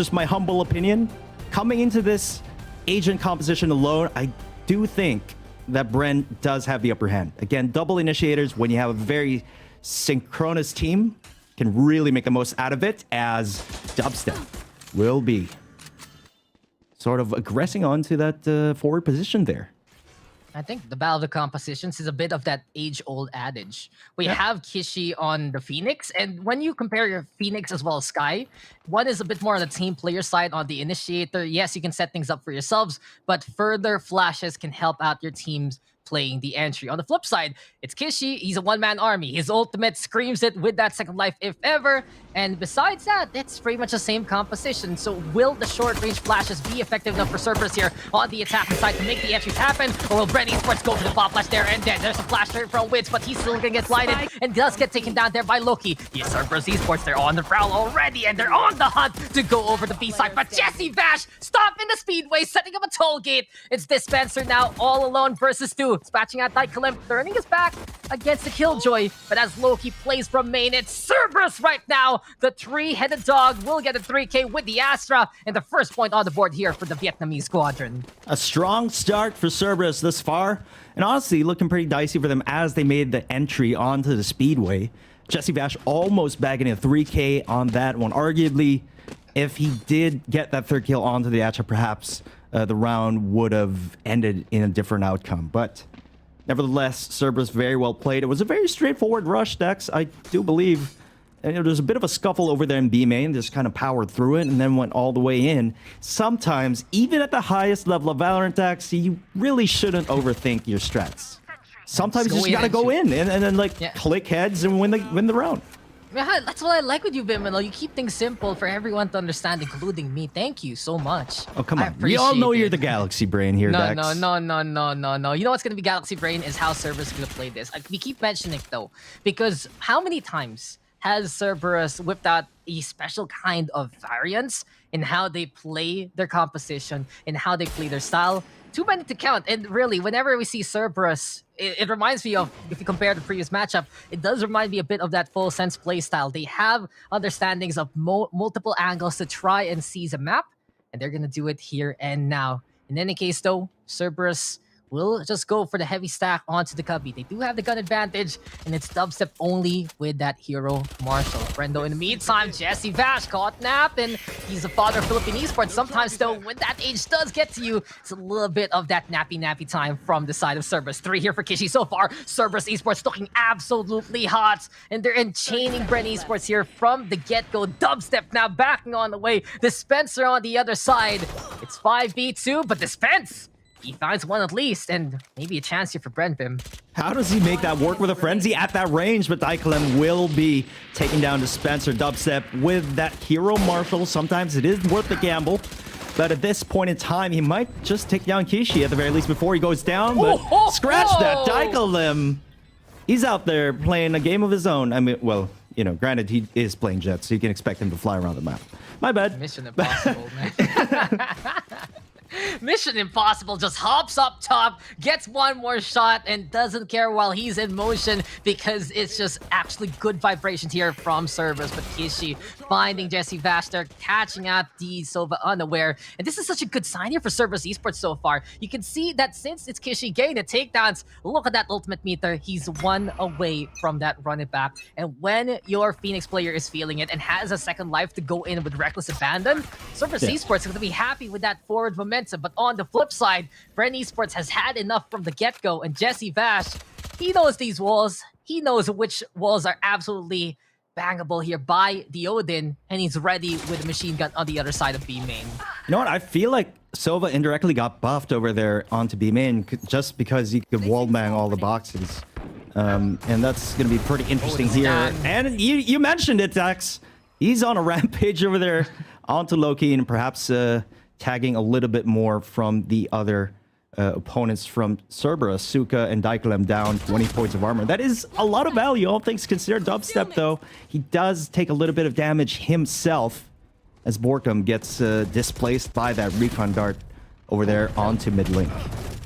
just my humble opinion. Coming into this agent composition alone, I do think that BREN does have the upper hand. Again, double initiators, when you have a very synchronous team, can really make the most out of it, as Dubstep will be sort of aggressing onto that forward position there. I think the Battle of the Compositions is a bit of that age-old adage. We have Kishi on the Phoenix, and when you compare your Phoenix as well as Sky, one is a bit more on the team player side on the Initiator. Yes, you can set things up for yourselves, but further flashes can help out your teams playing the entry. On the flip side, it's Kishi. He's a one-man army. His ultimate screams it with that second life, if ever. And besides that, it's pretty much the same composition. So will the short-range flashes be effective enough for Cerberus here on the attacking side to make the entries happen? Or will BREN Esports go for the pop flash there and then? There's a flash there from Wids, but he's still gonna get blinded and does get taken down there by Loki. Yes, Cerberus Esports, they're on the prowl already and they're on the hunt to go over the B side. But Jesse Vash stopping the speedway, setting up a toll gate. It's Dispenser now all alone versus two. Dispatching out Dykelim, turning his back against the Killjoy. But as Loki plays from main, it's Cerberus right now. The three-headed dog will get a 3K with the Astra, and the first point on the board here for the Vietnamese squadron. A strong start for Cerberus this far, and honestly looking pretty dicey for them as they made the entry onto the Speedway. Jesse Vash almost bagging a 3K on that one. Arguably, if he did get that third kill onto the Astra, perhaps the round would have ended in a different outcome. But nevertheless, Cerberus very well played. It was a very straightforward rush, Dex, I do believe. And there was a bit of a scuffle over there in B main, just kind of powered through it and then went all the way in. Sometimes, even at the highest level of Valorant, Dex, you really shouldn't overthink your strats. Sometimes you just gotta go in and then like click heads and win the round. Yeah, that's what I like with you, Bimelo. You keep things simple for everyone to understand, including me. Thank you so much. Oh, come on. We all know you're the Galaxy Brain here, Dex. No. You know what's going to be Galaxy Brain is how Cerberus is going to play this. We keep mentioning it, though, because how many times has Cerberus whipped out a special kind of variance in how they play their composition, in how they play their style? Too many to count. And really, whenever we see Cerberus, it reminds me of, if you compare the previous matchup, it does remind me a bit of that full sense play style. They have understandings of multiple angles to try and seize a map, and they're going to do it here and now. In any case, though, Cerberus will just go for the heavy stack onto the cubby. They do have the gun advantage, and it's dubstep only with that hero Marshall. Brendo in the meantime, Jesse Vash caught napping. He's the father of Philippine esports. Sometimes, though, when that age does get to you, it's a little bit of that nappy time from the side of Cerberus. 3 here for Kishi so far. Cerberus esports looking absolutely hot, and they're enchaining BREN esports here from the get-go. Dubstep now backing on the way. Dispenser on the other side. It's 5v2, but Dispense, he finds one at least, and maybe a chance here for BREN, Bim. How does he make that work with a frenzy at that range? But Dykelim will be taking down Dispenser. Dubstep with that hero Marshall. Sometimes it is worth the gamble. But at this point in time, he might just take down Kishi at the very least before he goes down. But scratch that, Dykelim. He's out there playing a game of his own. I mean, well, you know, granted, he is playing Jet, so you can expect him to fly around the map. My bad. Mission impossible, man. Mission Impossible just hops up top, gets one more shot, and doesn't care while he's in motion because it's just actually good vibrations here from Cerberus. But Kishi finding Jesse Vash there, catching out D Sova unaware. And this is such a good sign here for Cerberus esports so far. You can see that since it's Kishi getting the takedowns, look at that ultimate meter. He's 1 away from that run it back. And when your Phoenix player is feeling it and has a second life to go in with reckless abandon, Cerberus esports is going to be happy with that forward momentum. But on the flip side, BREN esports has had enough from the get-go, and Jesse Vash, he knows these walls. He knows which walls are absolutely bangable here by the Odin, and he's ready with a machine gun on the other side of B main. You know what? I feel like Sova indirectly got buffed over there onto B main just because he could wallbang all the boxes. And that's going to be pretty interesting here. And you mentioned it, Dex. He's on a rampage over there onto Loki, and perhaps tagging a little bit more from the other opponents from Cerberus. Suka and Dykelim down 20 points of armor. That is a lot of value, all things considered. Dubstep, though, he does take a little bit of damage himself as Borkum gets displaced by that recon dart over there onto mid lane.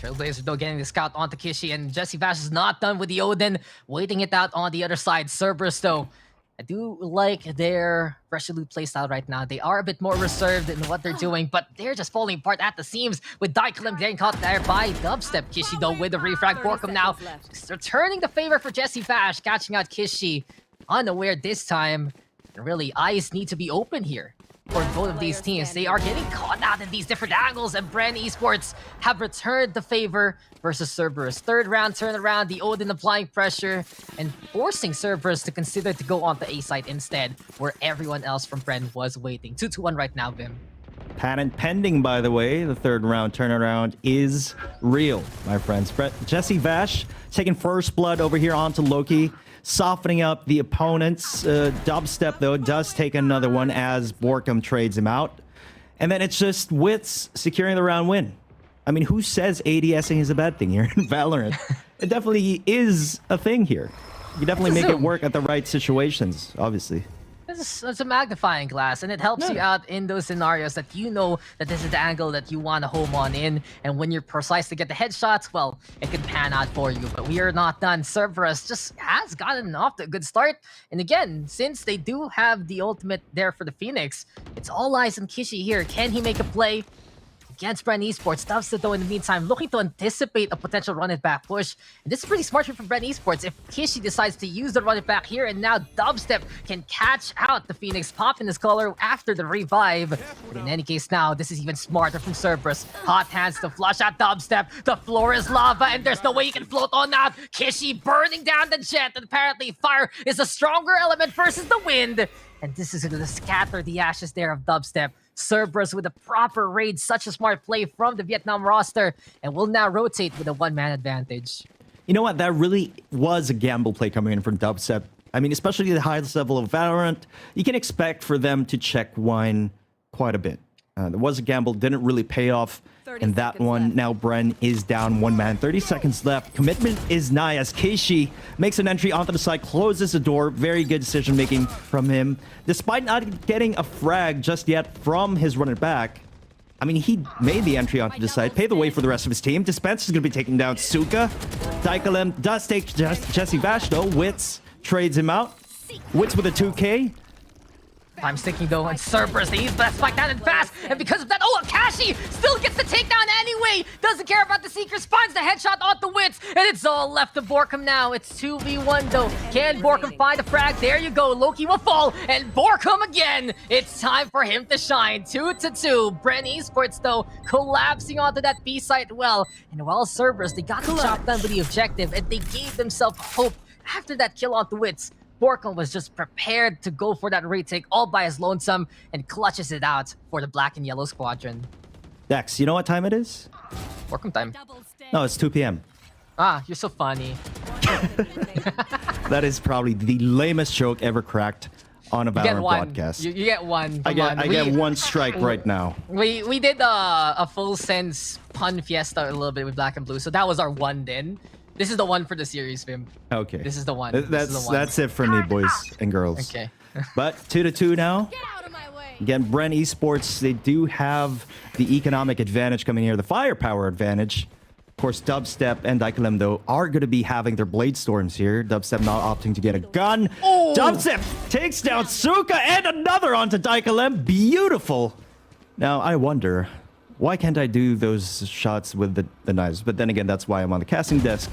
Trailblazer, though, getting the scout onto Kishi, and Jesse Vash is not done with the Odin, waiting it out on the other side. Cerberus, though, I do like their Resolute playstyle right now. They are a bit more reserved in what they're doing, but they're just falling apart at the seams with Daikilim getting caught there by Dubstep. Kishi, though, with the refrag. Borkum now returning the favor for Jesse Vash, catching out Kishi. Unaware this time. And really, eyes need to be open here for both of these teams. They are getting caught out in these different angles, and BREN Esports have returned the favor versus Cerberus. Third round turnaround, the Odin applying pressure and forcing Cerberus to consider to go on the A side instead, where everyone else from BREN was waiting. 2-1 right now, Vim. Patent pending, by the way. The third round turnaround is real, my friends. Jesse Vash taking first blood over here onto Loki, softening up the opponents. Dubstep, though, does take another one as Borkum trades him out. And then it's just Wits securing the round win. I mean, who says ADSing is a bad thing here in Valorant? It definitely is a thing here. You definitely make it work at the right situations, obviously. It's a magnifying glass, and it helps you out in those scenarios that you know that this is the angle that you want to home on in, and when you're precise to get the headshots, well, it can pan out for you. But we are not done. Cerberus just has gotten off to a good start, and again, since they do have the ultimate there for the Phoenix, it's all eyes on Kishi here. Can he make a play against BREN Esports? Dubstep, though, in the meantime, looking to anticipate a potential run-it-back push. And this is pretty smart from BREN Esports. If Kishi decides to use the run-it-back here, and now Dubstep can catch out the Phoenix, pop in his color after the revive. But in any case now, this is even smarter from Cerberus. Hot hands to flush out Dubstep. The floor is lava, and there's no way you can float on out. Kishi burning down the jet, and apparently fire is a stronger element versus the wind. And this is going to scatter the ashes there of Dubstep. Cerberus with a proper raid, such a smart play from the Vietnam roster, and will now rotate with a one-man advantage. You know what? That really was a gamble play coming in from Dubstep. I mean, especially the highest level of Valorant, you can expect for them to check wine quite a bit. There was a gamble, didn't really pay off in that one. Left. Now BREN is down one man, 30 seconds left. Commitment is nigh as Keishi makes an entry onto the side, closes the door. Very good decision making from him. Despite not getting a frag just yet from his runner back, I mean, he made the entry onto the side, paved the way for the rest of his team. Dispense is going to be taking down Suka. Daikilim does take Jesse Vash, though. Wits trades him out. Wits with a 2K. I'm thinking though, and Cerberus, they use that spike down and fast, and because of that, oh, Akashi still gets the takedown anyway! Doesn't care about the Seekers, finds the headshot on the Wits, and it's all left to Borkum now. It's 2v1 though. Can Borkum find a frag? There you go, Loki will fall, and Borkum again! It's time for him to shine. 2-2. BREN Esports though, collapsing onto that B site well, and while Cerberus, they got the job done with the objective, and they gave themselves hope after that kill on the Wits. Borkum was just prepared to go for that retake all by his lonesome and clutches it out for the black and yellow squadron. Dex, you know what time it is? Borkum time. No, it's 2 p.m. Ah, you're so funny. That is probably the lamest joke ever cracked on a Valorant podcast. You get one. I get one strike right now. We did a full sense pun fiesta a little bit with black and blue, so that was our one then. This is the one for the series, Vim. Okay. This is the one. That's it for me, boys and girls. Okay. But 2-2 now. Get out of my way. Again, BREN Esports, they do have the economic advantage coming here, the firepower advantage. Of course, Dubstep and Daikilim, though, are going to be having their Blade Storms here. Dubstep not opting to get a gun. Oh. Dubstep takes down Suka and another onto Daikilim. Beautiful. Now, I wonder, why can't I do those shots with the knives? But then again, that's why I'm on the casting desk.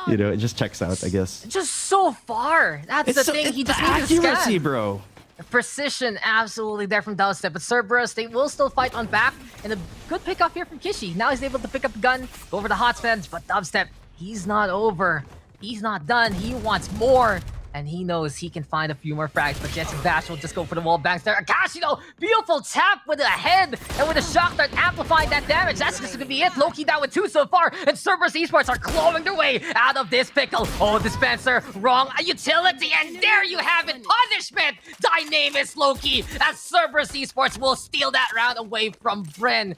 You know, it just checks out, I guess. Just so far. That's the thing. He just needs to accuracy, scan. bro. Precision absolutely there from Dubstep, but Cerberus, they will still fight on back, and a good pickup here from Kishi. Now he's able to pick up the gun, go over the hot fence, but Dubstep, he's not over. He's not done. He wants more, and he knows he can find a few more frags, but Jesse Vash will just go for the wall bangs there. Akashi, though, beautiful tap with a head, and with a shock dart amplifying that damage. That's just gonna be it. Loki down with 2 so far, and Cerberus Esports are clawing their way out of this pickle. Oh, Dispenser, wrong utility, and there you have it. Punishment! Dynamis Loki, as Cerberus Esports will steal that round away from BREN.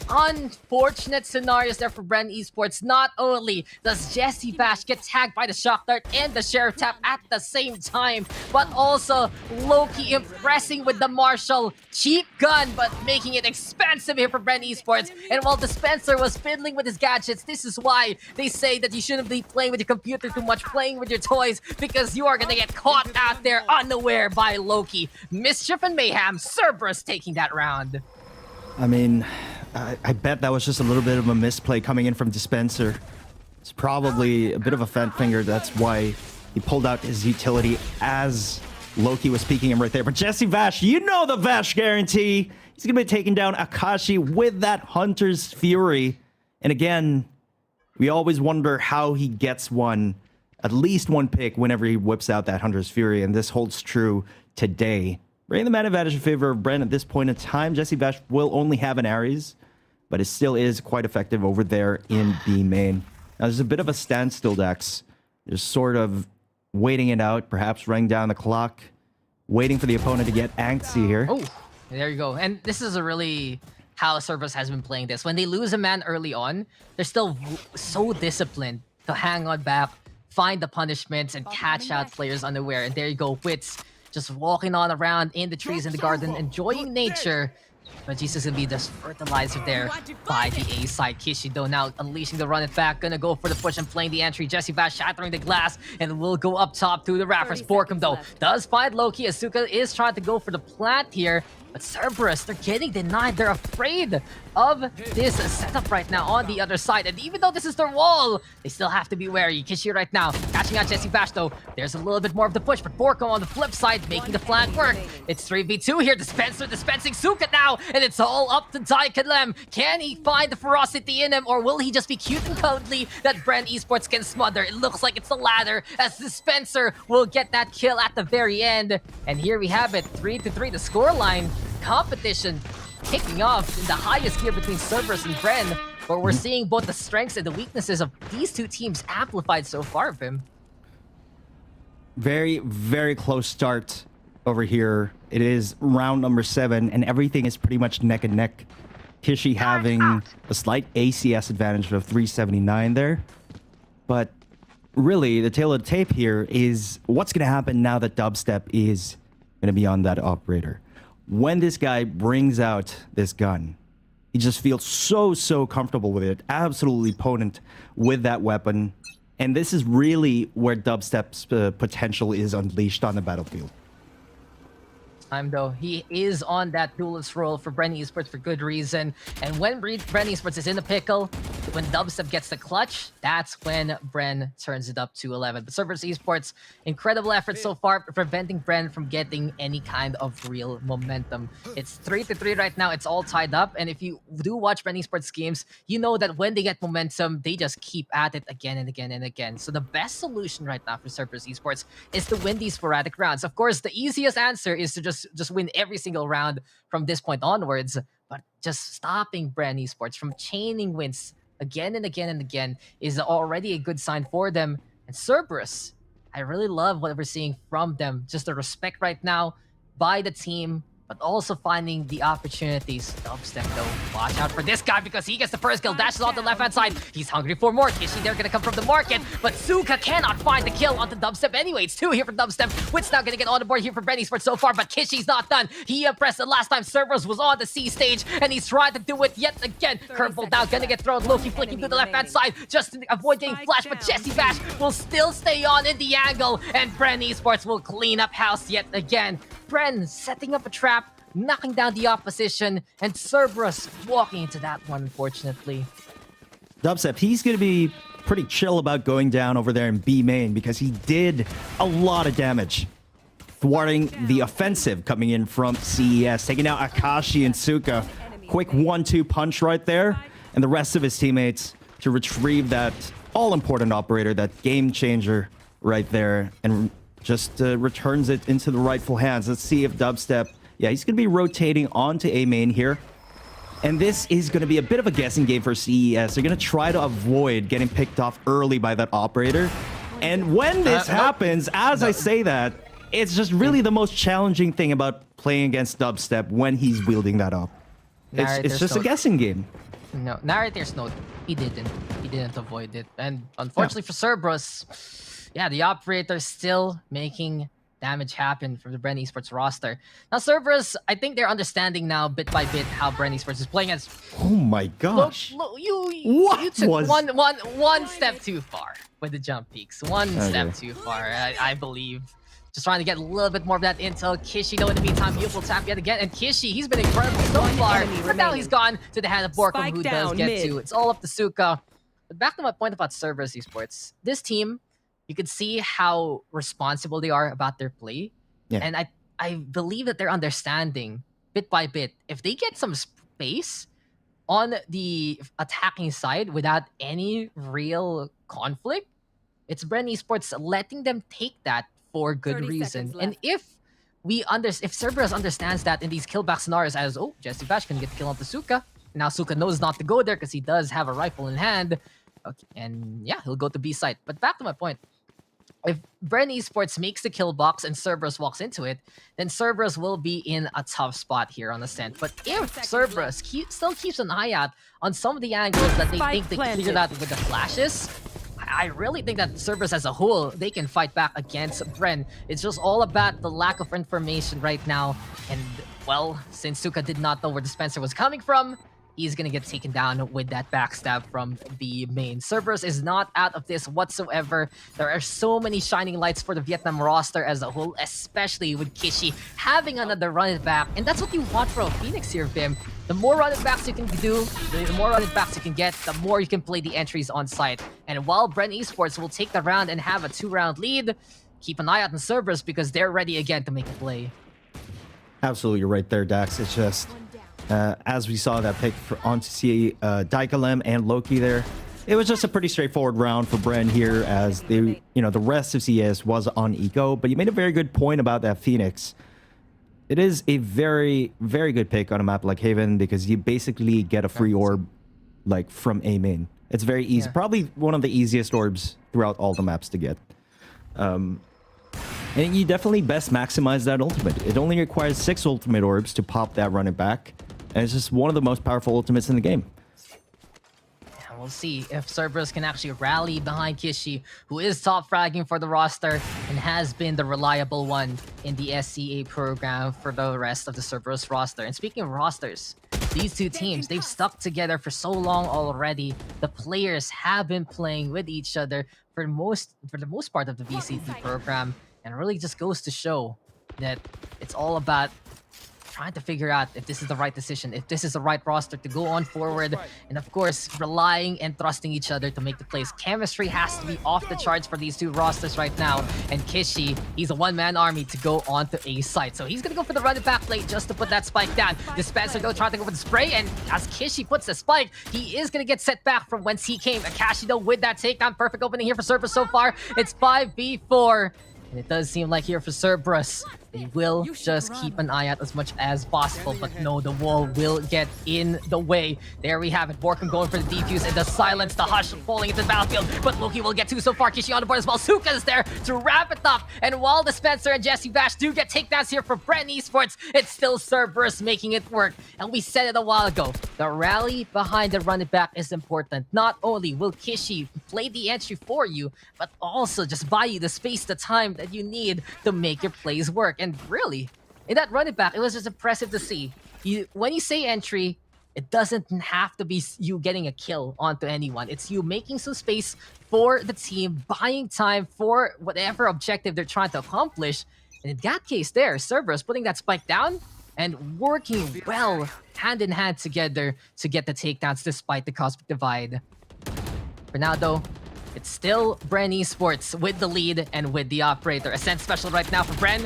unfortunate scenarios there for BREN Esports. Not only does Jesse Bash get tagged by the Shock Dart and the Sheriff Tap at the same time, but also Loki impressing with the Marshall. Cheap gun, but making it expensive here for BREN Esports. And while Dispenser was fiddling with his gadgets, this is why they say that you shouldn't be playing with your computer too much, playing with your toys, because you are gonna get caught out there unaware by Loki. Mischief and Mayhem, Cerberus taking that round. I mean, I bet that was just a little bit of a misplay coming in from Dispenser. It's probably a bit of a fat finger. That's why he pulled out his utility as Loki was peeking him right there. But Jesse Vash, you know the Vash guarantee. He's going to be taking down Akashi with that Hunter's Fury. And again, we always wonder how he gets at least one pick whenever he whips out that Hunter's Fury. And this holds true today. Bringing the man advantage in favor of BREN at this point in time. Jesse Vash will only have an Ares, but it still is quite effective over there in B main. Now, there's a bit of a standstill, Dex. There's sort of waiting it out, perhaps running down the clock, waiting for the opponent to get antsy here. Oh, there you go. And this is a really how Cerberus has been playing this. When they lose a man early on, they're still so disciplined to hang on back, find the punishments, and catch out players unaware. And there you go, Wits just walking on around in the trees in the garden, enjoying nature. But Jesus gonna be this fertilizer there by the A side. Kishido now unleashing the run it back, gonna go for the push and playing the entry. Jesse Bash shattering the glass and will go up top through the wrappers. Borkum though does find Loki. Asuka is trying to go for the plant here, but Cerberus, they're getting denied. They're afraid of this setup right now on the other side. And even though this is their wall, they still have to be wary. Kishi right now catching out Jesse Bash though. There's a little bit more of the push, but Borkum on the flip side making the flank work. It's 3v2 here. Dispenser dispensing Suka now, and it's all up to Daikalem. Can he find the ferocity in him, or will he just be cute and cuddly that BREN Esports can smother? It looks like it's the latter, as Dispenser will get that kill at the very end. And here we have it, 3-3, the scoreline. Competition kicking off in the highest gear between Cerberus and BREN, where we're seeing both the strengths and the weaknesses of these two teams amplified so far, Vim. Very, very close start over here. It is round number 7, and everything is pretty much neck and neck. Kishi having a slight ACS advantage of 379 there. But really, the tail of the tape here is what's going to happen now that Dubstep is going to be on that operator. When this guy brings out this gun, he just feels so comfortable with it. Absolutely potent with that weapon. And this is really where Dubstep's potential is unleashed on the battlefield. Time though, he is on that duelist role for BREN Esports for good reason. And when BREN Esports is in the pickle, when Dubstep gets the clutch, that's when BREN turns it up to 11. But Cerberus Esports, incredible effort so far, preventing BREN from getting any kind of real momentum. It's 3-3 right now. It's all tied up. And if you do watch BREN Esports games, you know that when they get momentum, they just keep at it again and again and again. So the best solution right now for Cerberus Esports is to win these sporadic rounds. Of course, the easiest answer is to just win every single round from this point onwards, but just stopping BREN Esports from chaining wins again and again and again is already a good sign for them. And Cerberus, I really love what we're seeing from them. Just the respect right now by the team, but also finding the opportunities. Dubstep though, watch out for this guy because he gets the first kill, dashes on the left-hand side. He's hungry for more. Kishi, they're gonna come from the market, but Suka cannot find the kill onto Dubstep anyway. It's 2 here for Dubstep. Wit's now gonna get on the board here for BREN Esports so far, but Kishi's not done. He impressed the last time Cerberus was on the C stage, and he's trying to do it yet again. Curveball now gonna get thrown. Loki flicking to the left-hand side just to avoid getting flashed, but Jesse Bash will still stay on in the angle, and BREN Esports will clean up house yet again. BREN setting up a trap, knocking down the opposition, and Cerberus walking into that one, unfortunately. Dubstep, he's going to be pretty chill about going down over there in B main because he did a lot of damage, thwarting the offensive coming in from CES, taking out Akashi and Suka. Quick 1-2 punch right there, and the rest of his teammates to retrieve that all-important operator, that game changer right there, and just returns it into the rightful hands. Let's see if Dubstep... Yeah, he's going to be rotating onto A main here. And this is going to be a bit of a guessing game for CES. They're going to try to avoid getting picked off early by that operator. And when this happens, as I say that, it's just really the most challenging thing about playing against Dubstep when he's wielding that up. It's just a guessing game. No, narrator's note. He didn't. He didn't avoid it. And unfortunately for Cerberus, yeah, the operator's still making damage happen for the BREN Esports roster. Now, Cerberus, I think they're understanding now bit by bit how BREN Esports is playing as. Oh my gosh! You took one step too far with the jump peaks. One step too far, I believe. Just trying to get a little bit more of that intel. Kishi, though, in the meantime, beautiful tap yet again. And Kishi, he's been incredible so far. But now he's gone to the hand of Borkum, who does get to. It's all up to Suka. But back to my point about Cerberus Esports. This team, you can see how responsible they are about their play. Yeah. And I believe that they're understanding, bit by bit, if they get some space on the attacking side without any real conflict, it's BREN Esports letting them take that for good reason. And if Cerberus understands that in these killback scenarios as, oh, Jesse Bash can get the kill onto Suka. Now Suka knows not to go there because he does have a rifle in hand. Okay, and yeah, he'll go to B site. But back to my point. If BREN Esports makes the kill box and Cerberus walks into it, then Cerberus will be in a tough spot here on ASCENT. But if Cerberus still keeps an eye out on some of the angles that they think they cleared out with the flashes, I really think that Cerberus as a whole, they can fight back against BREN. It's just all about the lack of information right now. And, well, since Suka did not know where Dispenser was coming from, he's gonna get taken down with that backstab from the main. Cerberus is not out of this whatsoever. There are so many shining lights for the Vietnam roster as a whole, especially with Kishi having another run it back. And that's what you want from a Phoenix here, Vim. The more run it backs you can do, the more run it backs you can get, the more you can play the entries on site. And while BREN Esports will take the round and have a 2-round lead, keep an eye out on Cerberus because they're ready again to make a play. Absolutely right there, Dax. It's just, as we saw that pick onto see Daikalem and Loki there, it was just a pretty straightforward round for BREN here as they, the rest of CS was on eco. But you made a very good point about that Phoenix. It is a very, very good pick on a map like Haven because you basically get a free orb like from A main. It's very easy. Yeah. Probably one of the easiest orbs throughout all the maps to get. And you definitely best maximize that ultimate. It only requires 6 ultimate orbs to pop that running back. And it's just one of the most powerful ultimates in the game. We'll see if Cerberus can actually rally behind Kishi, who is top fragging for the roster and has been the reliable one in the SCA program for the rest of the Cerberus roster. And speaking of rosters, these two teams, they've stuck together for so long already. The players have been playing with each other for the most part of the VCT program. And it really just goes to show that it's all about trying to figure out if this is the right decision, if this is the right roster to go on forward, and of course, relying and trusting each other to make the plays. Chemistry has to be off the charts for these two rosters right now, and Kishi, he's a one-man army to go on to A site. So he's gonna go for the run back play just to put that spike down. Dispenser though trying to go for the spray, and as Kishi puts the spike, he is gonna get set back from whence he came. Akashi though with that takedown, perfect opening here for Cerberus so far. It's 5v4. And it does seem like here for Cerberus, they will just keep an eye out as much as possible. But no, the wall will get in the way. There we have it. Borkum going for the defuse and the silence, the hush falling into the battlefield. But Loki will get 2 so far. Kishi on the board as well. Suka is there to wrap it up. And while Dispenser and Jesse Bash do get takedowns here for BREN Esports, it's still Cerberus making it work. And we said it a while ago. The rally behind the run it back is important. Not only will Kishi play the entry for you, but also just buy you the space, the time that you need to make your plays work. And really, in that run it back, it was just impressive to see. When you say entry, it doesn't have to be you getting a kill onto anyone. It's you making some space for the team, buying time for whatever objective they're trying to accomplish. And in that case there, Cerberus putting that spike down and working well hand in hand together to get the takedowns despite the cosmic divide. For now though, it's still BREN Esports with the lead and with the operator. Ascent special right now for BREN.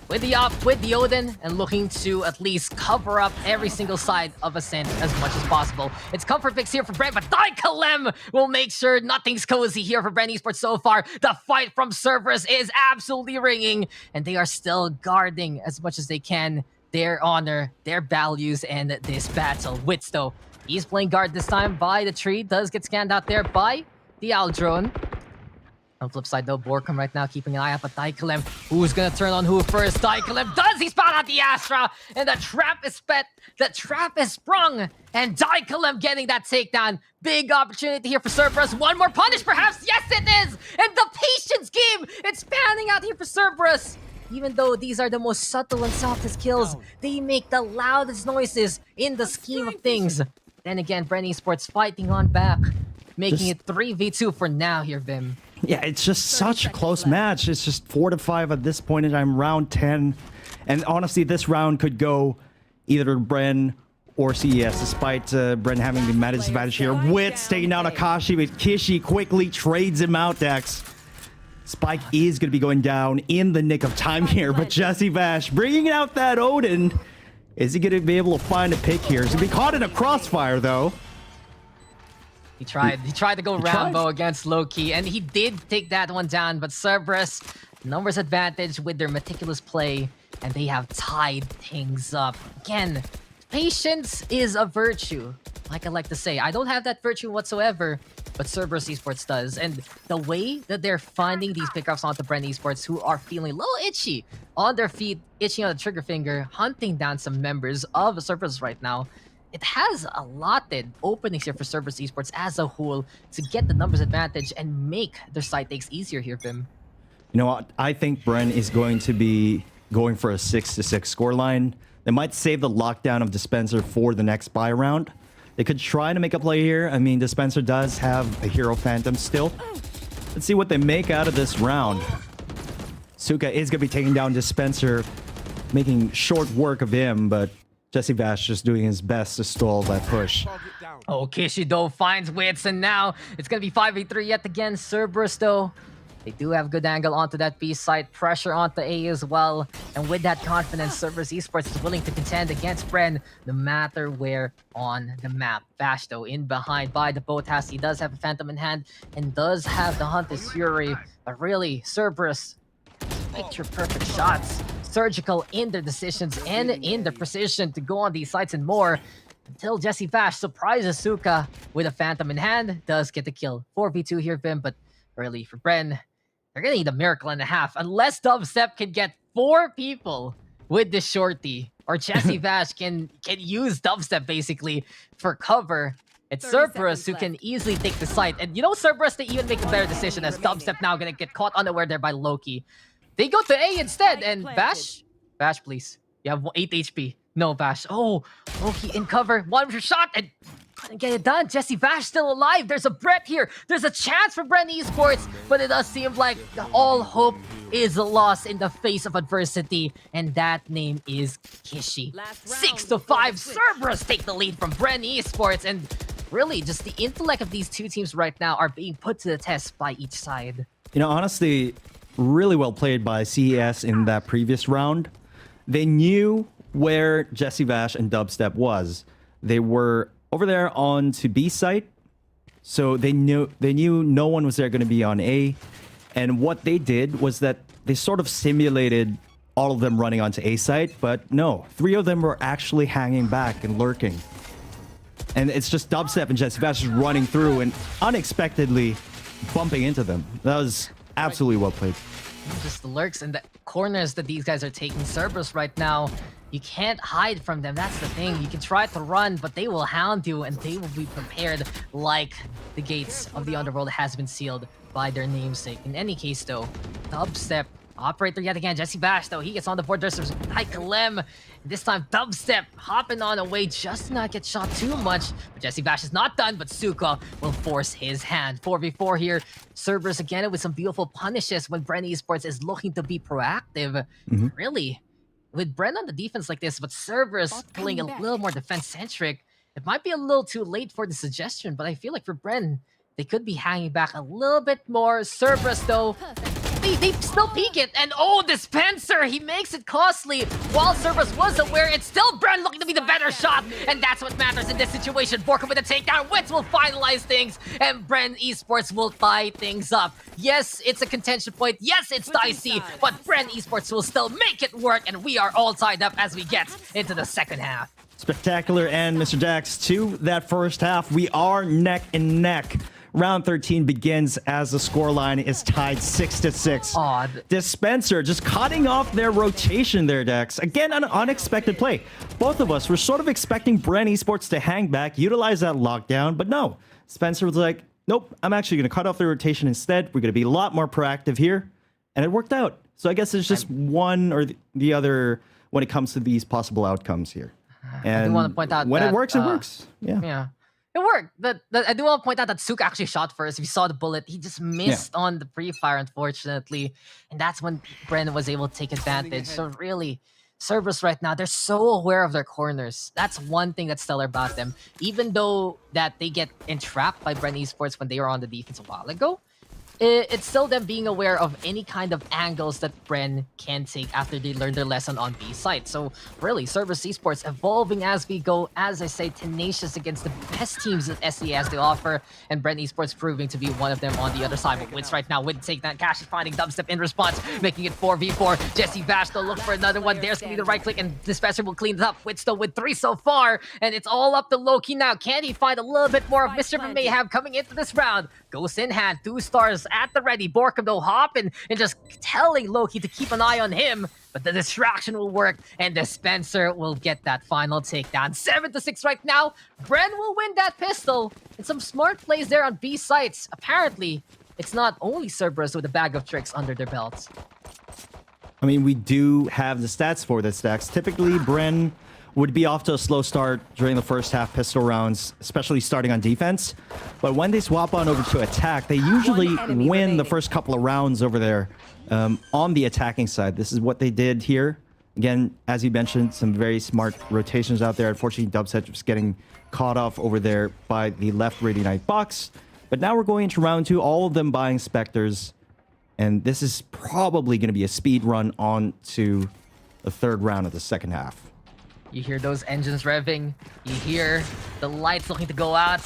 With the op, with the Odin, and looking to at least cover up every single side of Ascent as much as possible. It's comfort picks here for BREN, but Daikalem will make sure nothing's cozy here for BREN Esports so far. The fight from Cerberus is absolutely ringing, and they are still guarding as much as they can their honor, their values, and this battle. Wits though, he's playing guard this time by the tree, does get scanned out there by the Owl drone. On the flip side, though, Borkum right now keeping an eye out, but Daikalem, who's gonna turn on who first? Daikalem does! He spot out the Astra, and the trap is spent, the trap is sprung, and Daikalem getting that takedown. Big opportunity here for Cerberus. One more punish, perhaps? Yes, it is! And the patience game, it's panning out here for Cerberus. Even though these are the most subtle and softest kills, they make the loudest noises in the scheme of things. Then again, BREN Esports fighting on back, making it 3v2 for now here, Vim. Yeah, it's just such a close match. It's just 4-5 at this point in time, round 10. And honestly, this round could go either BREN or CES, despite BREN having the match advantage here. Wits taking down Akashi, but Kishi quickly trades him out, Dex. Spike is going to be going down in the nick of time here, but Jesse Vash bringing out that Odin. Is he going to be able to find a pick here? He's going to be caught in a crossfire, though. He tried to go Rambo against Loki, and he did take that one down, but Cerberus, numbers advantage with their meticulous play, and they have tied things up. Again, patience is a virtue, like I like to say. I don't have that virtue whatsoever, but Cerberus Esports does. And the way that they're finding these pickups onto BREN Esports who are feeling a little itchy on their feet, itching on the trigger finger, hunting down some members of Cerberus right now, it has allotted openings here for Cerberus Esports as a whole to get the numbers advantage and make their side takes easier here, Vim. You know what? I think BREN is going to be going for a 6-6 scoreline. They might save the lockdown of Dispenser for the next buy round. They could try to make a play here. I mean, Dispenser does have a Hero Phantom still. Let's see what they make out of this round. Suka is going to be taking down Dispenser, making short work of him, but Jesse Vash just doing his best to stall that push. Oh, Kishido finds Wits, and now it's going to be 5v3 yet again. Cerberus, though, they do have good angle onto that B site, pressure onto A as well. And with that confidence, Cerberus Esports is willing to contend against BREN no matter where on the map. Vash, though, in behind by the boat house. He does have a Phantom in hand and does have the Hunter's Fury. But really, Cerberus, picture-perfect shots. Surgical in their decisions and in their precision to go on these sites and more. Until Jesse Vash surprises Suka with a Phantom in hand. Does get the kill. 4v2 here, Vim, but really for BREN, they're gonna need a miracle and a half. Unless Dubstep can get 4 people with the shorty, or Jesse Vash can use Dubstep basically for cover. It's Cerberus who can easily take the site. And you know, Cerberus, they even make a better decision as Dubstep now gonna get caught unaware there by Loki. They go to A instead, and Vash, please. You have 8 HP. No, Vash. Oh, Loki in cover. One shot, and couldn't get it done. Jesse Vash still alive. There's a Brett here. There's a chance for BREN Esports, but it does seem like all hope is lost in the face of adversity, and that name is Kishi. 6-5. Cerberus take the lead from BREN Esports, and really just the intellect of these two teams right now are being put to the test by each side. You know, honestly, really well played by CES in that previous round. They knew where Jesse Vash and Dubstep was. They were over there on to B site, so they knew no one was there going to be on A. And what they did was that they sort of simulated all of them running onto A site, but no, 3 of them were actually hanging back and lurking. And it's just Dubstep and Jesse Vash just running through and unexpectedly bumping into them. That was absolutely well played. Just the lurks and the corners that these guys are taking. Cerberus right now, you can't hide from them. That's the thing. You can try to run, but they will hound you, and they will be prepared like the gates of the underworld has been sealed by their namesake. In any case, though, Dubstep, operator yet again. Jesse Vash, though, he gets on the board. There's Kalem. This time, Dubstep hopping on away just to not get shot too much. But Jesse Vash is not done, but Suka will force his hand. 4v4 here. Cerberus again with some beautiful punishes when BREN Esports is looking to be proactive. Really, with BREN on the defense like this, but Cerberus pulling a little more defense-centric, it might be a little too late for the suggestion, but I feel like for BREN, they could be hanging back a little bit more. Cerberus, though, they still peek it, and oh, Dispenser, he makes it costly. While Cerberus was aware, it's still BREN looking to be the better shot, and that's what matters in this situation. Borkum with a takedown, Wits will finalize things, and BREN Esports will tie things up. Yes, it's a contention point, yes, it's dicey, but BREN Esports will still make it work, and we are all tied up as we get into the second half. Spectacular and Mr. Dax to that first half. We are neck and neck round 13 begins as the scoreline is tied 6-6. Odd. Dispenser just cutting off their rotation there, Dex. Again, an unexpected play. Both of us were sort of expecting BREN Esports to hang back, utilize that lockdown, but no. Spencer was like, nope, I'm actually going to cut off the rotation instead. We're going to be a lot more proactive here. And it worked out. So I guess it's just one or the other when it comes to these possible outcomes here. And I do want to point out when that, it works, it works. Yeah. Yeah. It worked. I do want to point out that Sook actually shot first. If you saw the bullet, he just missed on the pre-fire, unfortunately. And that's when BREN was able to take advantage. So really, Cerberus right now, they're so aware of their corners. That's one thing that's stellar about them. Even though that they get entrapped by BREN Esports when they were on the defense a while ago, it's still them being aware of any kind of angles that BREN can take after they learn their lesson on B site. So really, Cerberus Esports evolving as we go, as I say, tenacious against the best teams that SE has to offer, and BREN Esports proving to be one of them on the other side. But Wits right now would take that. Cash is finding Dubstep in response, making it 4v4. Jesse Bash though look for another one. There's gonna be the right click, and Dispenser will clean it up. Wits though with 3 so far, and it's all up to Loki now. Can he find a little bit more of Mr. Mayhem coming into this round? Ghost in hand, 2 stars at the ready. Borkum though hopping and just telling Loki to keep an eye on him, but the distraction will work, and Dispenser will get that final takedown. 7-6 right now. BREN will win that pistol, and some smart plays there on B sites. Apparently, it's not only Cerberus with a bag of tricks under their belts. I mean, we do have the stats for this, Dex. Typically, BREN would be off to a slow start during the first half pistol rounds, especially starting on defense. But when they swap on over to attack, they usually win the first couple of rounds over there on the attacking side. This is what they did here. Again, as you mentioned, some very smart rotations out there. Unfortunately, Dubset was getting caught off over there by the left Radiant box. But now we're going into round 2, all of them buying Spectres. And this is probably going to be a speed run on to the third round of the second half. You hear those engines revving. You hear the lights looking to go out.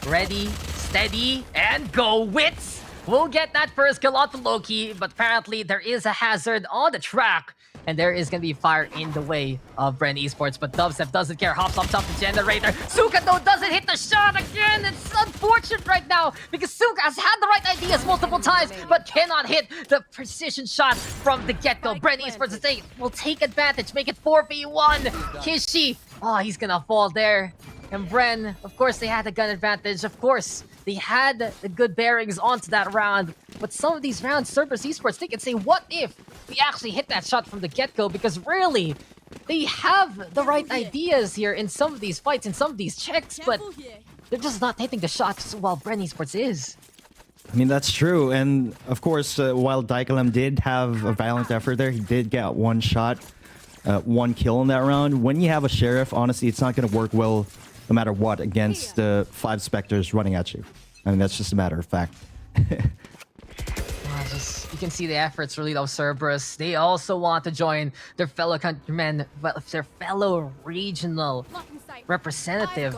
Ready, steady, and go. Wits will get that first kill onto Loki, but apparently there is a hazard on the track, and there is going to be fire in the way of BREN Esports, but Dubstep doesn't care. Hops on top of the generator. Suka, though, doesn't hit the shot again. It's unfortunate right now because Suka has had the right ideas multiple times, but cannot hit the precision shot from the get-go. BREN Esports will take advantage, make it 4v1. Kishi, oh, he's going to fall there. And BREN, of course, they had the gun advantage. Of course, they had the good bearings onto that round. But some of these rounds, Cerberus Esports, they can say, what if we actually hit that shot from the get-go? Because really, they have the right ideas here in some of these fights, in some of these checks, but they're just not hitting the shots while BREN Esports is. I mean, that's true. And of course, while Daikalem did have a valiant effort there, he did get one shot, one kill in that round. When you have a Sheriff, honestly, it's not going to work well no matter what against 5 Spectres running at you. I mean, that's just a matter of fact. You can see the efforts really of Cerberus. They also want to join their fellow countrymen, their fellow regional representative.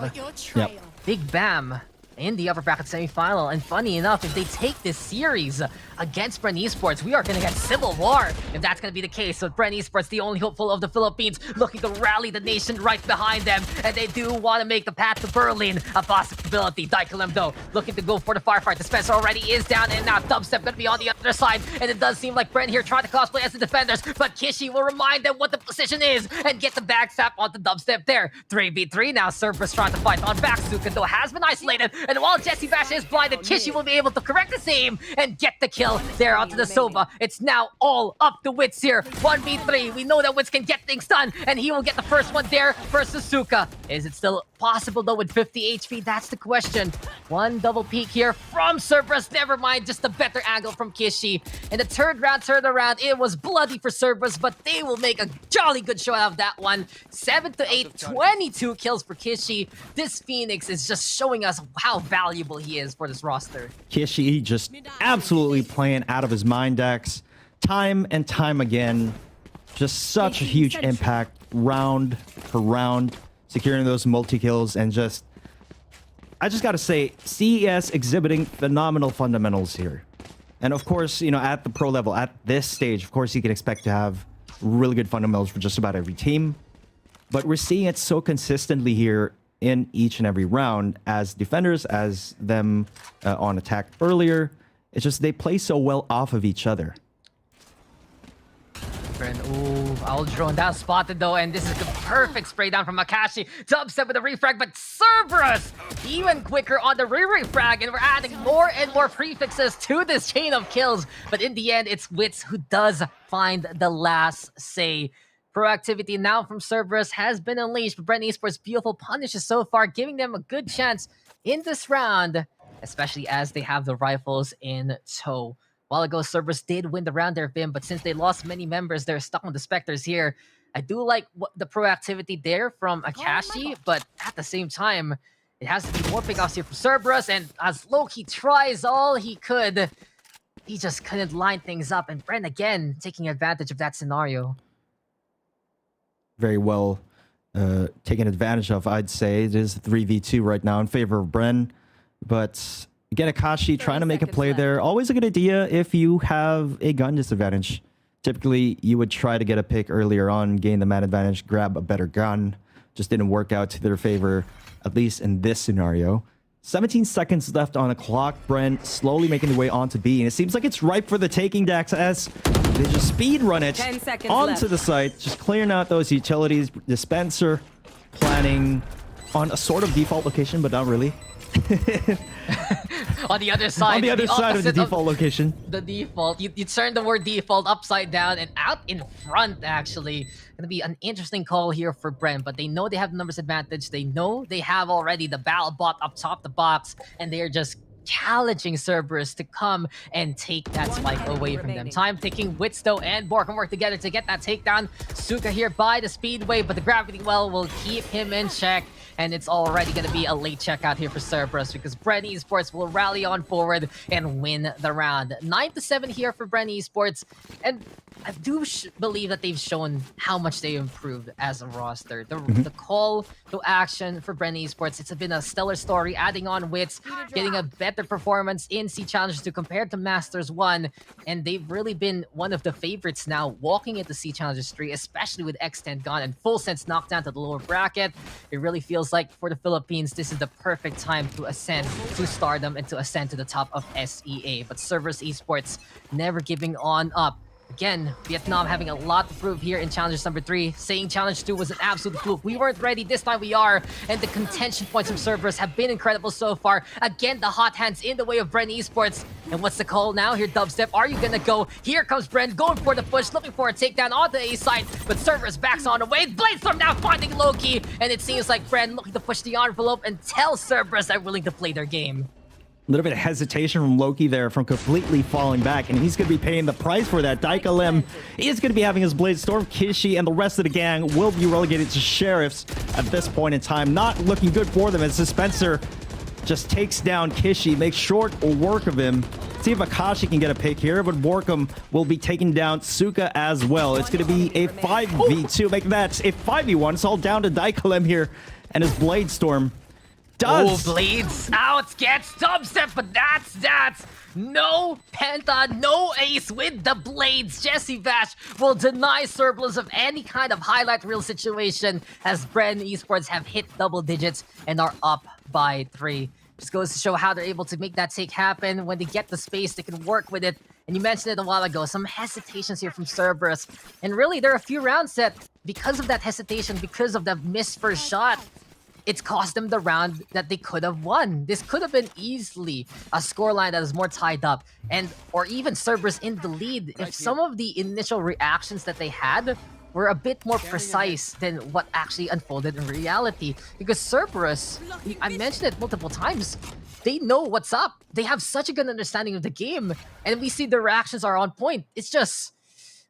Yep. Big Bam in the upper bracket semifinal. And funny enough, if they take this series against BREN Esports, we are going to get civil war if that's going to be the case. So BREN Esports, the only hopeful of the Philippines, looking to rally the nation right behind them. And they do want to make the path to Berlin a possibility. Daikalem, though, looking to go for the firefight. Dispenser already is down, and now Dubstep going to be on the other side. And it does seem like BREN here trying to cosplay as the defenders, but Kishi will remind them what the position is and get the backstab onto Dubstep there. 3v3 now. Cerberus trying to fight on back. Suka, though, has been isolated. And while Jesse Bash is blinded, Kishi will be able to correct his aim and get the kill there onto the Sova. It's now all up to Wits here. 1v3. We know that Wits can get things done, and he will get the first one there versus Suka. Is it still possible, though, with 50 HP? That's the question. One double peek here from Cerberus. Never mind, just a better angle from Kishi. In the third round, it was bloody for Cerberus, but they will make a jolly good show out of that one. 7-8, 22 kills for Kishi. This Phoenix is just showing us how valuable he is for this roster. Kishi just absolutely playing out of his mind, Dex. Time and time again. Just such a huge impact round per round. Securing those multi-kills and just... I just gotta say, CES exhibiting phenomenal fundamentals here. And of course, you know, at the pro level, at this stage, of course you can expect to have really good fundamentals for just about every team. But we're seeing it so consistently here in each and every round as defenders, as them on attack earlier. It's just they play so well off of each other. Ooh, Owl Drone down spotted though, and this is the perfect spray down from Akashi. Dubstep with the refrag, but Cerberus even quicker on the re-refrag, and we're adding more and more prefixes to this chain of kills. But in the end, it's Wits who does find the last say. Proactivity now from Cerberus has been unleashed, but BREN Esports' beautiful punishes so far, giving them a good chance in this round, especially as they have the rifles in tow. While ago, Cerberus did win the round there, Vim, but since they lost many members, they're stuck on the Spectres here. I do like the proactivity there from Akashi, but at the same time, it has to be more pickoffs here from Cerberus, and as Loki tries all he could, he just couldn't line things up, and BREN again taking advantage of that scenario. Very well taken advantage of, I'd say. It is 3v2 right now in favor of BREN, but again, Akashi trying to make a play there. Always a good idea if you have a gun disadvantage. Typically, you would try to get a pick earlier on, gain the man advantage, grab a better gun. Just didn't work out to their favor, at least in this scenario. 17 seconds left on the clock. BREN slowly making their way onto B, and it seems like it's ripe for the taking, Dax, as they just speed run it onto the site, just clearing out those utilities. Dispenser planning on a sort of default location, but not really. On the other side. On the other side of the default location. The default. You turn the word default upside down and out in front, actually. Gonna be an interesting call here for BREN, but they know they have the numbers advantage. They know they have already the battle bot up top the box, and they're just challenging Cerberus to come and take that spike away from them. Time ticking. Witstow and Borg can work together to get that takedown. Suka here by the speedway, but the gravity well will keep him in check. And it's already going to be a late checkout here for Cerberus because BREN Esports will rally on forward and win the round. 9-7 here for BREN Esports. And I do believe that they've shown how much they improved as a roster. The call to action for BREN Esports, it's been a stellar story, adding on Wits, getting a better performance in C Challengers 2 compared to Masters 1. And they've really been one of the favorites now walking into C Challengers 3, especially with Extend gone and Full Sense knocked down to the lower bracket. It really feels like for the Philippines, this is the perfect time to ascend to stardom and to ascend to the top of SEA. But Cerberus Esports never giving on up. Again, Vietnam having a lot to prove here in Challengers number 3. Saying Challenge 2 was an absolute fluke. We weren't ready. This time we are. And the contention points from Cerberus have been incredible so far. Again, the hot hands in the way of BREN Esports. And what's the call now? Here, Dubstep. Are you gonna go? Here comes BREN going for the push, looking for a takedown on the A side. But Cerberus backs on away. Bladestorm now finding Loki. And it seems like BREN looking to push the envelope and tell Cerberus they're willing to play their game. A little bit of hesitation from Loki there from completely falling back, and he's going to be paying the price for that. Daikalim is going to be having his blade. Storm, Kishi, and the rest of the gang will be relegated to sheriffs at this point in time. Not looking good for them as Dispenser just takes down Kishi, makes short work of him. See if Akashi can get a pick here, but Borkum will be taking down Suka as well. It's going to be a 5v2, making that a 5v1. It's all down to Daikalim here and his Blade Storm. Blades out, gets Dubstep, but that's no Penta, no ace with the Blades. Jesse Vash will deny Cerberus of any kind of highlight reel situation as BREN Esports have hit double digits and are up by 3. Just goes to show how they're able to make that take happen. When they get the space, they can work with it. And you mentioned it a while ago, some hesitations here from Cerberus. And really, there are a few rounds that, because of that hesitation, because of the missed first shot, it's cost them the round that they could have won. This could have been easily a scoreline that is more tied up, or even Cerberus in the lead if some of the initial reactions that they had were a bit more precise than what actually unfolded in reality. Because Cerberus, I mentioned it multiple times, they know what's up. They have such a good understanding of the game, and we see their reactions are on point. It's just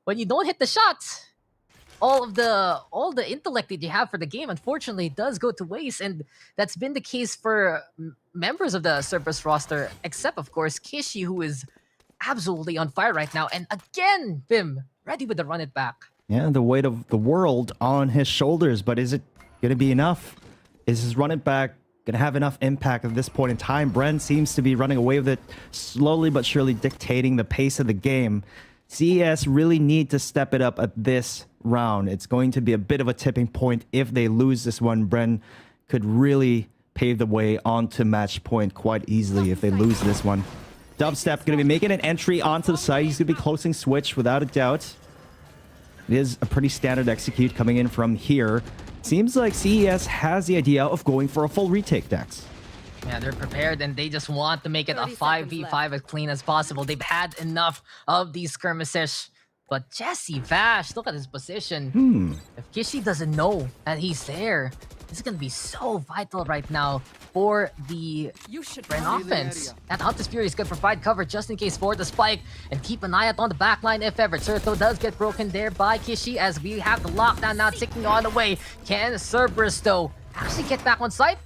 when you don't hit the shots, all the intellect that you have for the game, unfortunately, does go to waste, and that's been the case for members of the Cerberus roster, except, of course, Kishi, who is absolutely on fire right now, and again, Bim, ready with the run it back. Yeah, the weight of the world on his shoulders, but is it going to be enough? Is his run it back going to have enough impact at this point in time? BREN seems to be running away with it, slowly but surely dictating the pace of the game. CES really need to step it up at this round. It's going to be a bit of a tipping point if they lose this one. BREN could really pave the way onto match point quite easily if they lose this one. Dubstep going to be making an entry onto the side. He's going to be closing switch without a doubt. It is a pretty standard execute coming in from here. Seems like CES has the idea of going for a full retake, Dex. Yeah, they're prepared and they just want to make it a 5v5 as clean as possible. They've had enough of these skirmishes. But Jesse Vash, look at his position. If Kishi doesn't know that he's there, this is going to be so vital right now for the BREN offense. That Hunter's Fury is going to provide cover just in case for the spike. And keep an eye out on the backline if ever. Turtle does get broken there by Kishi as we have the lockdown now ticking on the way. Can Cerberus, though, actually get back on site?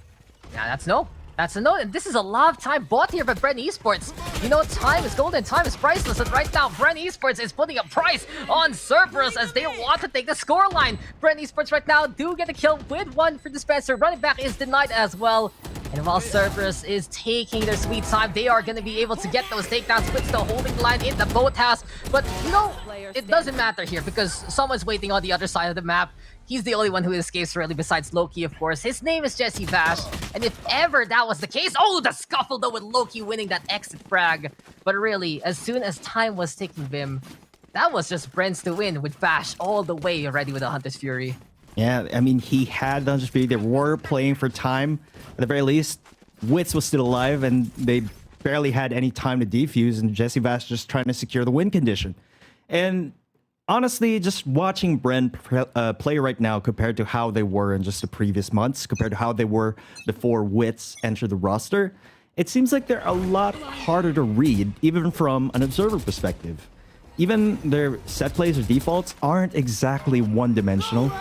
Yeah, that's no. That's a note, and this is a lot of time bought here by BREN Esports. You know, time is golden, time is priceless, and right now, BREN Esports is putting a price on Cerberus as they want to take the scoreline. BREN Esports right now do get a kill with one for Dispenser. Running back is denied as well. And while Cerberus is taking their sweet time, they are going to be able to get those takedowns. Quick still holding the line in the boathouse. But, you know, it doesn't matter here because someone's waiting on the other side of the map. He's the only one who escapes really besides Loki, of course. His name is Jesse Vash. And if ever that was the case... Oh, the scuffle, though, with Loki winning that exit frag. But really, as soon as time was ticking, Vim, that was just BREN's to win with Vash all the way already with the Hunter's Fury. Yeah, I mean, he had the Hunter's Fury. They were playing for time. At the very least, Wits was still alive, and they barely had any time to defuse, and Jesse Vash just trying to secure the win condition. And... honestly, just watching BREN play right now compared to how they were in just the previous months, compared to how they were before Wits entered the roster, it seems like they're a lot harder to read, even from an observer perspective. Even their set plays or defaults aren't exactly one-dimensional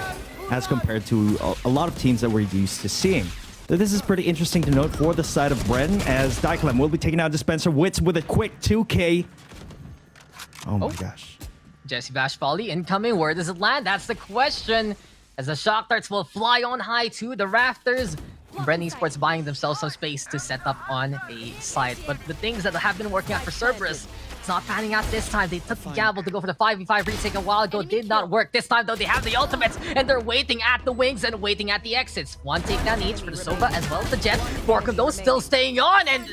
as compared to a lot of teams that we're used to seeing. So this is pretty interesting to note for the side of BREN, as Daiklem will be taking out Dispenser. Wits with a quick 2K. Oh my gosh. Jesse Vash volley incoming. Where does it land? That's the question. As the shock darts will fly on high to the rafters. BREN Esports buying themselves some space to set up on a site. But the things that have been working out for Cerberus, it's not panning out this time. They took the gamble to go for the 5v5 retake a while ago. Did not work. This time, though, they have the ultimates. And they're waiting at the wings and waiting at the exits. One takedown each for the Sova as well as the Jet. Borkum, though, still staying on. And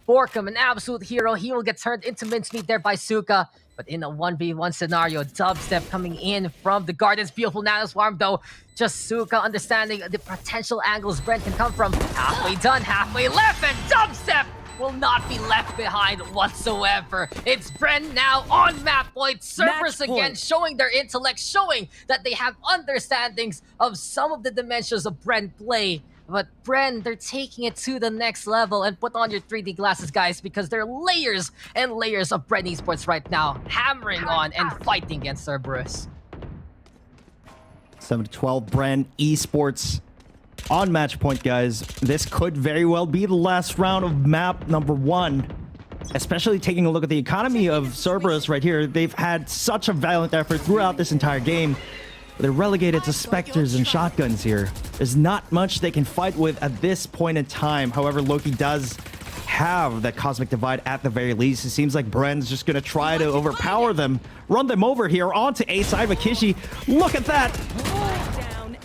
Borkum, an absolute hero. He will get turned into mincemeat there by Suka. But in a 1v1 scenario, Dubstep coming in from the Gardens. Beautiful Nanoswarm, though. Just Suka understanding the potential angles BREN can come from. Halfway done, halfway left, and Dubstep will not be left behind whatsoever. It's BREN now on map point. Cerberus again showing their intellect, showing that they have understandings of some of the dimensions of BREN play. But BREN, they're taking it to the next level. And put on your 3D glasses, guys, because there are layers and layers of BREN Esports right now, hammering on and fighting against Cerberus. 7-12 BREN Esports on match point, guys. This could very well be the last round of map number 1. Especially taking a look at the economy of Cerberus right here. They've had such a valiant effort throughout this entire game. They're relegated to Spectres and shotguns here. There's not much they can fight with at this point in time. However, Loki does have that Cosmic Divide at the very least. It seems like BREN's just going to try to overpower them, run them over here onto A side of Kishi. Look at that!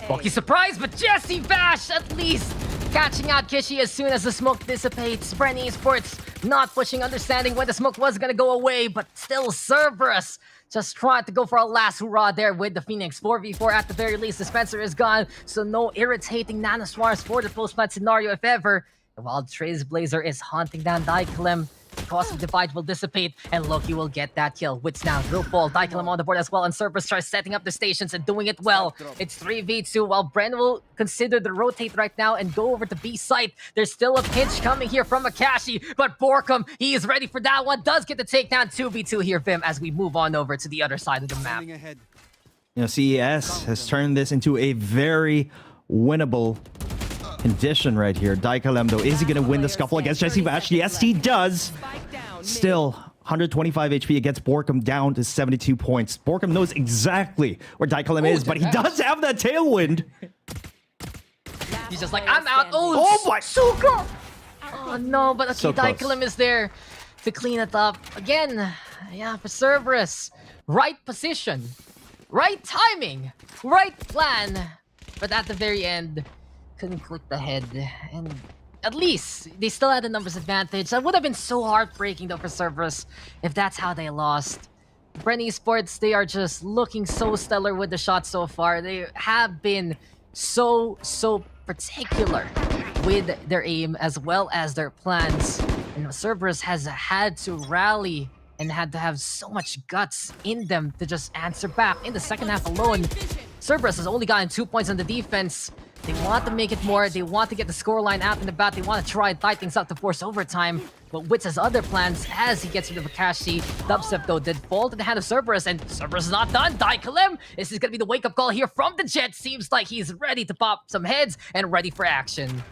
Bulky surprise, but Jesse Vash at least catching out Kishi as soon as the smoke dissipates. BREN Esports not pushing, understanding when the smoke was going to go away, but still Cerberus just trying to go for a last hurrah there with the Phoenix. 4v4 at the very least. Dispenser is gone, so no irritating nanoswarms for the post-plant scenario if ever. And while Trailblazer is hunting down Daiklem, the Cosmic Divide will dissipate, and Loki will get that kill. Wits now will fall. Daiklem on the board as well, and Cerberus tries setting up the stations and doing it well. It's 3v2, while BREN will consider the rotate right now and go over to B site. There's still a pinch coming here from Akashi, but Borkum, he is ready for that one. Does get the takedown. 2v2 here, Vim, as we move on over to the other side of the map. You know, CES has turned this into a very winnable condition right here. Daiklem, though, is he going to win the scuffle against Jesse Vash? Yes, he does. Still, 125 HP against Borkum, down to 72 points. Borkum knows exactly where Daiklem is, but he does have that tailwind. He's just like, I'm out. Oh my! Suka! Oh no, but okay, So close. Daiklem is there to clean it up. Again, yeah, for Cerberus. Right position, right timing, right plan. But at the very end, couldn't click the head, and at least they still had the numbers advantage. That would have been so heartbreaking though for Cerberus if that's how they lost. BREN Esports, they are just looking so stellar with the shots so far. They have been so particular with their aim as well as their plans. And Cerberus has had to rally and had to have so much guts in them to just answer back. In the second half alone, Cerberus has only gotten 2 points on the defense. They want to make it more. They want to get the scoreline out and about. They want to try and tie things up to force overtime. But Wits has other plans as he gets rid of Akashi. Dubstep, though, did fall to the hand of Cerberus, and Cerberus is not done. Daikalim, this is going to be the wake-up call here from the Jet. Seems like he's ready to pop some heads and ready for action.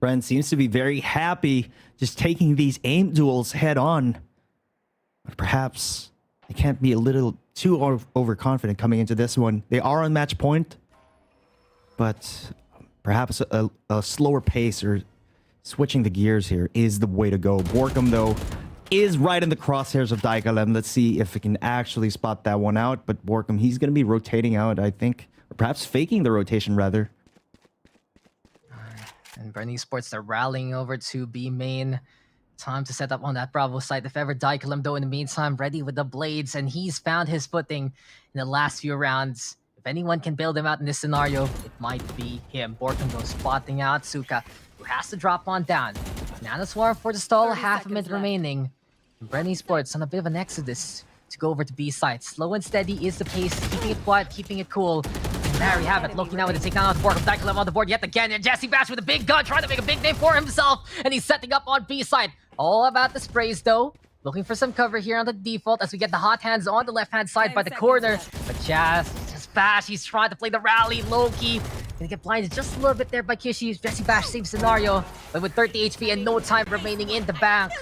BREN seems to be very happy just taking these aim duels head on. But perhaps they can't be a little too overconfident coming into this one. They are on match point, but perhaps a slower pace or switching the gears here is the way to go. Borkum, though, is right in the crosshairs of Daikalim. Let's see if we can actually spot that one out. But Borkum, he's going to be rotating out, I think, or perhaps faking the rotation, rather. And BREN Esports, they're rallying over to B main. Time to set up on that Bravo site. If ever Daikalim, though, in the meantime, ready with the blades, and he's found his footing in the last few rounds. If anyone can bail them out in this scenario, it might be him. Borkum, though, spotting out Suka, who has to drop on down. Nanoswarm for the stall, half a minute remaining. And BREN Esports on a bit of an exodus to go over to B site. Slow and steady is the pace, keeping it quiet, keeping it cool. And there we have it, looking now with the takedown of Borkum. Daikalim on the board yet again, and Jesse Bash with a big gun, trying to make a big name for himself, and he's setting up on B site. All about the sprays, though. Looking for some cover here on the default as we get the hot hands on the left-hand side by the corner. But just Bash, he's trying to play the rally low-key. Gonna get blinded just a little bit there by Kishi. Jesse Bash saves scenario, but with 30 HP and no time remaining in the bank,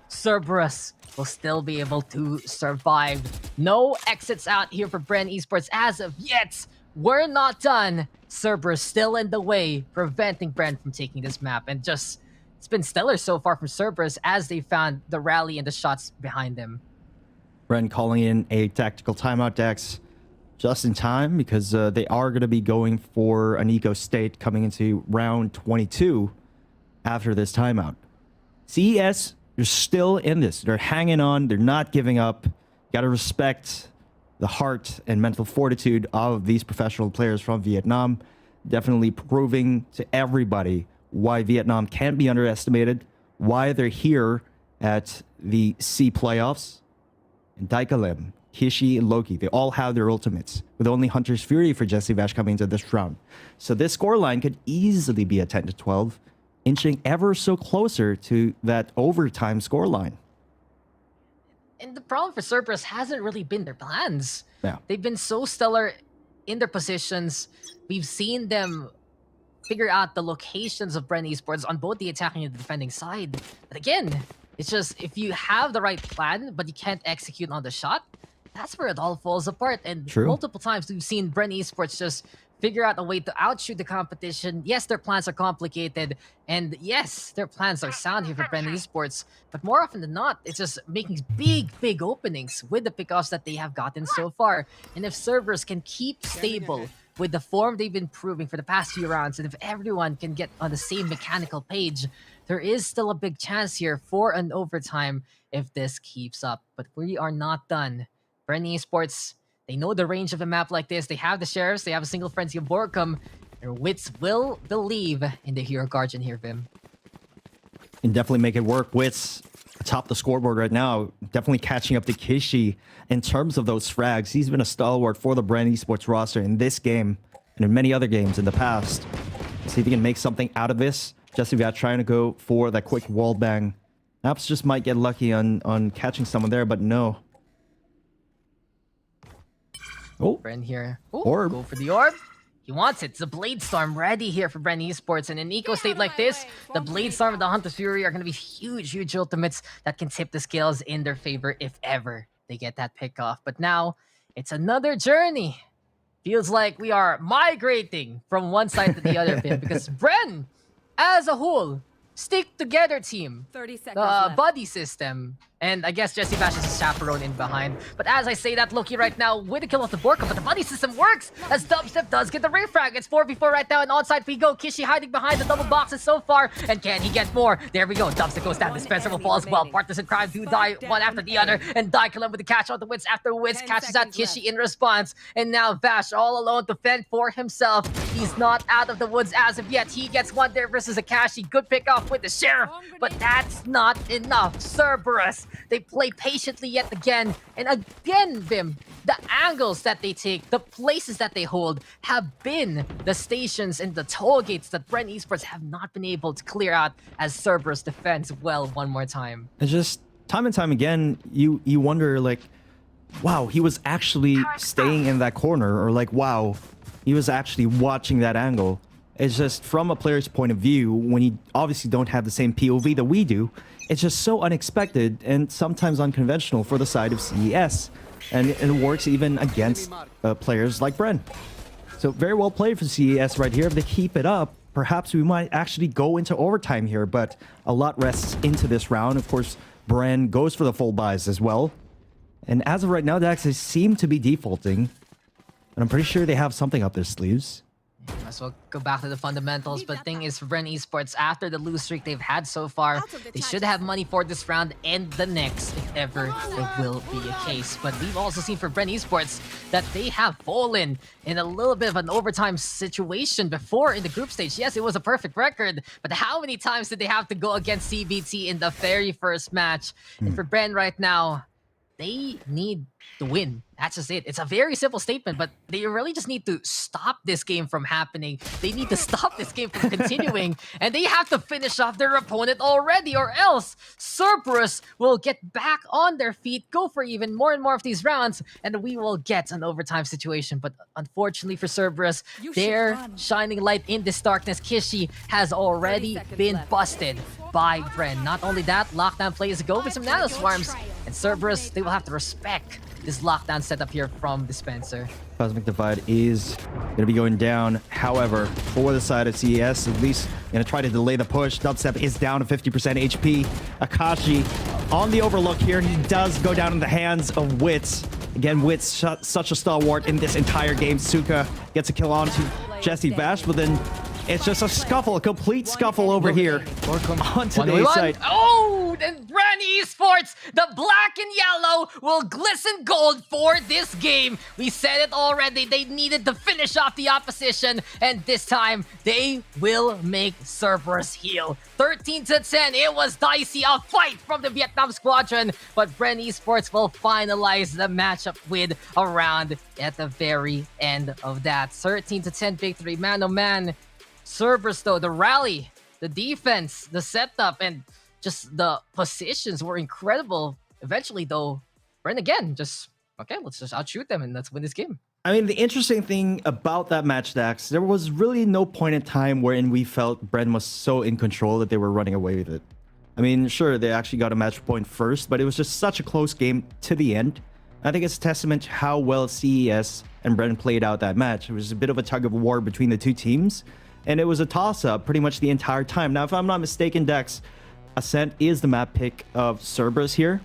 Cerberus will still be able to survive. No exits out here for BREN Esports as of yet. We're not done. Cerberus still in the way, preventing BREN from taking this map, and just... it's been stellar so far from Cerberus as they found the rally and the shots behind them. BREN calling in a tactical timeout, Dex, just in time, because they are going to be going for an eco state coming into round 22 after this timeout. CES, they're still in this. They're hanging on. They're not giving up. Got to respect the heart and mental fortitude of these professional players from Vietnam. Definitely proving to everybody why Vietnam can't be underestimated, why they're here at the C playoffs. And Daikalim, Kishi, and Loki, they all have their ultimates, with only Hunter's Fury for Jesse Vash coming into this round. So this scoreline could easily be a 10-12, inching ever so closer to that overtime scoreline. And the problem for Cerberus hasn't really been their plans. Yeah. They've been so stellar in their positions. We've seen them figure out the locations of BREN Esports on both the attacking and the defending side. But again, it's just if you have the right plan, but you can't execute on the shot, that's where it all falls apart. And True. Multiple times we've seen BREN Esports just figure out a way to outshoot the competition. Yes, their plans are complicated, and yes, their plans are sound here for BREN Esports, but more often than not, it's just making big openings with the pickoffs that they have gotten so far. And if Cerberus can keep stable with the form they've been proving for the past few rounds, and if everyone can get on the same mechanical page, there is still a big chance here for an overtime if this keeps up. But we are not done. BREN Esports, they know the range of a map like this. They have the Sheriffs, they have a single frenzy of Borkum. Their Wits will believe in the Hero Guardian here, Vim. And definitely make it work. Wits atop the scoreboard right now, definitely catching up to Kishi in terms of those frags. He's been a stalwart for the BREN Esports roster in this game and in many other games in the past. See if he can make something out of this. Jesse Vash trying to go for that quick wall bang. Perhaps just might get lucky on catching someone there, but no. Oh, BREN here. Ooh, orb. Go for the orb. He wants it. It's a Blade Storm ready here for BREN Esports. And in an eco state like this, the Blade Storm and the Hunter's Fury are going to be huge ultimates that can tip the scales in their favor if ever they get that pick off. But now, it's another journey. Feels like we are migrating from one side to the other bit because BREN, as a whole, stick together team, 30 seconds the left. buddy system, And I guess Jesse Bash is a chaperone in behind. But as I say that, Loki right now with a kill off the Borka, but the buddy system works as Dubstep does get the refrag. It's 4v4 right now, and onside we go. Kishi hiding behind the double boxes so far, and can he get more? There we go. Dubstep goes down. Dispenser will fall as well. Partners in crime do die one after the other, and Daikilim with the catch on the Wits after Wits catches out Kishi in response. And now Vash all alone to fend for himself. He's not out of the woods as of yet. He gets one there versus Akashi. Good pick off with the Sheriff, but that's not enough. Cerberus, they play patiently yet again. And again, Vim, the angles that they take, the places that they hold have been the stations and the toll gates that BREN Esports have not been able to clear out as Cerberus defends well one more time. It's just time and time again, you wonder, like, wow, he was actually staying in that corner, or like, wow, he was actually watching that angle. It's just from a player's point of view, when you obviously don't have the same POV that we do, it's just so unexpected and sometimes unconventional for the side of CES. And it works even against players like BREN. So very well played for CES right here. If they keep it up, perhaps we might actually go into overtime here, but a lot rests into this round. Of course, BREN goes for the full buys as well. And as of right now, Dax, they seem to be defaulting. And I'm pretty sure they have something up their sleeves. Might as well go back to the fundamentals, but thing is, for BREN Esports, after the lose streak they've had so far, they should have money for this round and the next, if ever there will be a case. But we've also seen for BREN Esports that they have fallen in a little bit of an overtime situation before in the group stage. Yes, it was a perfect record, but how many times did they have to go against CBT in the very first match? And for BREN right now, they need to win. That's just it. It's a very simple statement, but they really just need to stop this game from happening. They need to stop this game from continuing, and they have to finish off their opponent already, or else Cerberus will get back on their feet, go for even more and more of these rounds, and we will get an overtime situation. But unfortunately for Cerberus, their shining light in this darkness, Kishi, has already been busted by BREN. Not only that, lockdown plays go with some nano swarms, and Cerberus, they will have to respect this lockdown setup here from Dispenser. Cosmic Divide is going to be going down. However, for the side of CES, at least going to try to delay the push. Dubstep is down to 50% HP. Akashi on the overlook here. He does go down in the hands of Wits. Again, Wits, such a stalwart in this entire game. Suka gets a kill onto Jesse Bash, but then it's just a scuffle, a complete scuffle over here onto the A side. Oh, and BREN Esports, the black and yellow will glisten gold for this game. We said it already. They needed to finish off the opposition, and this time they will make Cerberus heal. 13-10. It was dicey, a fight from the Vietnam squadron, but BREN Esports will finalize the matchup with a round at the very end of that. 13-10 victory, man oh man. Cerberus, though, the rally, the defense, the setup, and just the positions were incredible. Eventually, though, BREN again, just, okay, let's just outshoot them and let's win this game. I mean, the interesting thing about that match, Dax, there was really no point in time wherein we felt BREN was so in control that they were running away with it. I mean, sure, they actually got a match point first, but it was just such a close game to the end. I think it's a testament to how well CES and BREN played out that match. It was a bit of a tug of war between the two teams. And it was a toss-up pretty much the entire time. Now, if I'm not mistaken, Dex, ASCENT is the map pick of Cerberus here.